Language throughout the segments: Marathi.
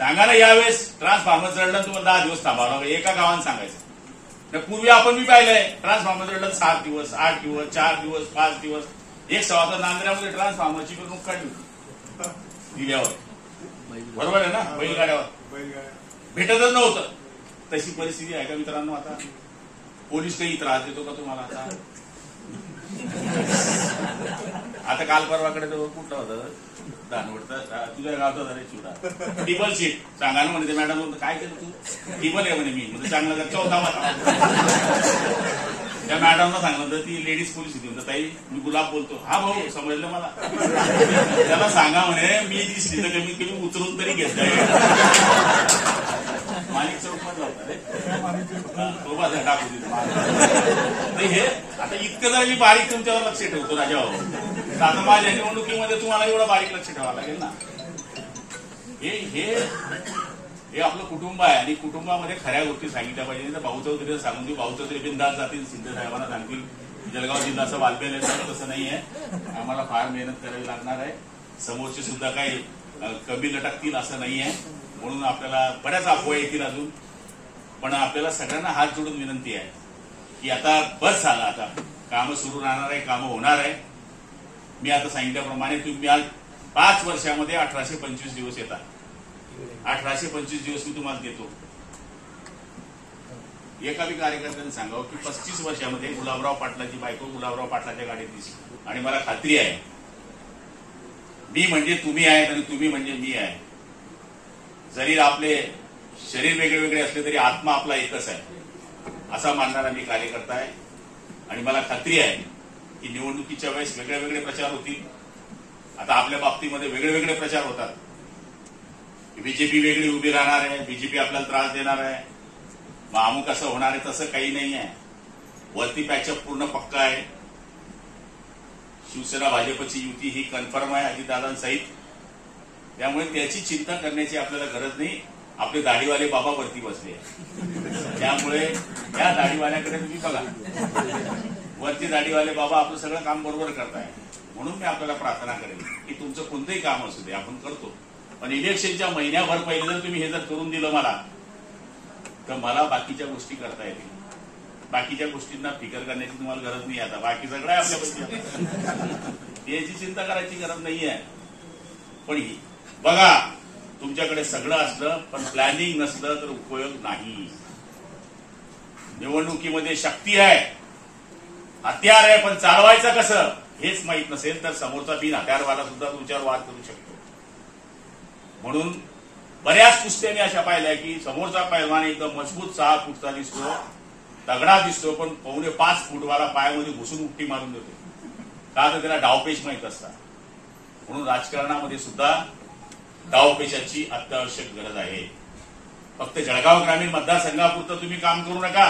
सांगा ना यावेळेस ट्रान्सफॉर्मर जळलं तुम्हाला 10 दिवस थांबावं लागेल एका गावानं सांगायचं. पूर्वी आपण बी पाहिलंय ट्रान्सफॉर्मर जळलं 7 दिवस 8 दिवस 4 दिवस 5 दिवस. एक सवाता नांदऱ्यामध्ये ट्रान्सफॉर्मरची मिरवणूक काढली होती दिव्यावर, बरोबर आहे ना, बैलगाड्यावर भेटतच नव्हतं. तशी परिस्थिती आहे का मित्रांनो? आता पोलीस काही त्रास देतो का तुम्हाला? आता काल परवाकडे कुठलं होतं दानवडता तुझ्या गावचा झाला चिवडा टिबल सीट सांगा ना म्हणे मॅडम काय केलं तू? टिबल आहे म्हणे मी म्हणजे चांगलं चौथा माता. त्या मॅडमला सांगितलं तर ती लेडीज पोलीस होती म्हणतात ताई मी गुलाब बोलतो. हा भाऊ समजलं मला. त्याला सांगा म्हणे मी दिसली तर कमीत कमी उचलून तरी घेतलंय. माणिक चौक मध्ये होता रे तो माझा टाकू दिला. हे आता इतकं जर मी बारीक तुमच्यावर लक्ष ठेवतो राजा भाऊ, आता माझ्या निवडणुकीमध्ये तुम्हाला एवढं बारीक लक्ष ठेवावं लागेल ना. हे आपलं कुटुंब आहे आणि कुटुंबामध्ये खऱ्या गोष्टी सांगितल्या पाहिजे. भाऊ चौधरीला सांगून देऊ, भाऊ चौधरी बिंदास जातील, शिंदे साहेबांना सांगतील जळगाव जिल्हा वालपेल तसं नाही आहे. आम्हाला फार मेहनत करावी लागणार आहे. समोरचे सुद्धा काही कमी लटकतील असं नाही आहे. म्हणून आपल्याला बऱ्याच अफवा येतील अजून, पण आपल्याला सगळ्यांना हात जोडून विनंती आहे की आता बस झालं, आता कामं सुरू राहणार आहे, कामं होणार आहे. मी आता सांगितल्याप्रमाणे तुम्ही आज 5 वर्षामध्ये 1825 दिवस येतात. 1825 दिवस मी तुम्हाला देतो. एका बी कार्यकर्त्याने सांगावं की 35 वर्षामध्ये गुलाबराव पाटलाची बायको गुलाबराव पाटलाच्या गाडीत दिसली. आणि मला खात्री आहे मी म्हणजे तुम्ही आहेत आणि तुम्ही म्हणजे मी आहे. जरी आपले शरीर वेगळे वेगळे असले तरी आत्मा आपला एकच आहे असा मानणारा मी कार्यकर्ता आहे. आणि मला खात्री आहे की निवडणुकीच्या वेळेस वेगळे वेगळे प्रचार होतील. आता आपल्या बाबतीमध्ये वेगळे वेगळे प्रचार होतात. बीजेपी वेगळी उभी राहणार आहे, बीजेपी आपल्याला त्रास देणार आहे, मग अमुक असं होणार आहे, तसं काही नाही आहे. वरती पॅचअप पूर्ण पक्का आहे. शिवसेना भाजपची युती ही कन्फर्म आहे अजितदादांसहित. त्यामुळे त्याची चिंता करण्याची आपल्याला गरज नाही. आपले दाढीवाले बाबा वरती बसले, त्यामुळे त्या दाढीवाल्याकडे तुम्ही बघा. वरती दाढीवाले बाबा आपलं सगळं काम बरोबर करताय. म्हणून मी आपल्याला प्रार्थना करेन की तुमचं कोणतंही काम असू दे आपण करतो, पण इलेक्शनच्या महिन्याभर पहिले जर तुम्ही हे जर करून दिलं मला, तर मला बाकीच्या गोष्टी करता येतील. बाकीच्या गोष्टींना फिकर करण्याची तुम्हाला गरज नाही. आता बाकी सगळं आहे आपल्यापाशी, याची चिंता करायची गरज नाही आहे. पण बघा तुमच्याकडे सगळं असलं पण प्लॅनिंग नसलं तर उपयोग नाही. निवडणुकीमध्ये शक्ती आहे, हत्यार आहे, पण चालवायचं कसं हेच माहीत नसेल तर समोरचा बिन हत्यारवाला सुद्धा तुमच्यावर वाद करू शकतो. म्हणून बऱ्याच कुस्त्या मी अशा पाहिल्या की समोरचा पैलवान एकदम मजबूत 6 फूटचा दिसतो, तगडा दिसतो, पण 4.5 फूटवाला पायामध्ये घुसून उट्टी मारून देतो. का तर त्याला डावपेच माहीत असतात. म्हणून राजकारणामध्ये सुद्धा डावपेचाची अत्यावश्यक गरज आहे. फक्त जळगाव ग्रामीण मतदारसंघापुरतं तुम्ही काम करू नका.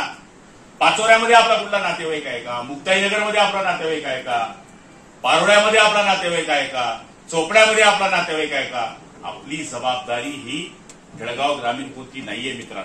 पाचोऱ्यामध्ये आपला कुठला नातेवाईक आहे का? मुक्ताईनगरमध्ये आपला नातेवाईक आहे का? पारोड्यामध्ये आपला नातेवाईक आहे का? चोपड्यामध्ये आपला नातेवाईक आहे का? आपली जबाबदारी ही जळगाव ग्रामीण पुरती नाहीये मित्रांनो.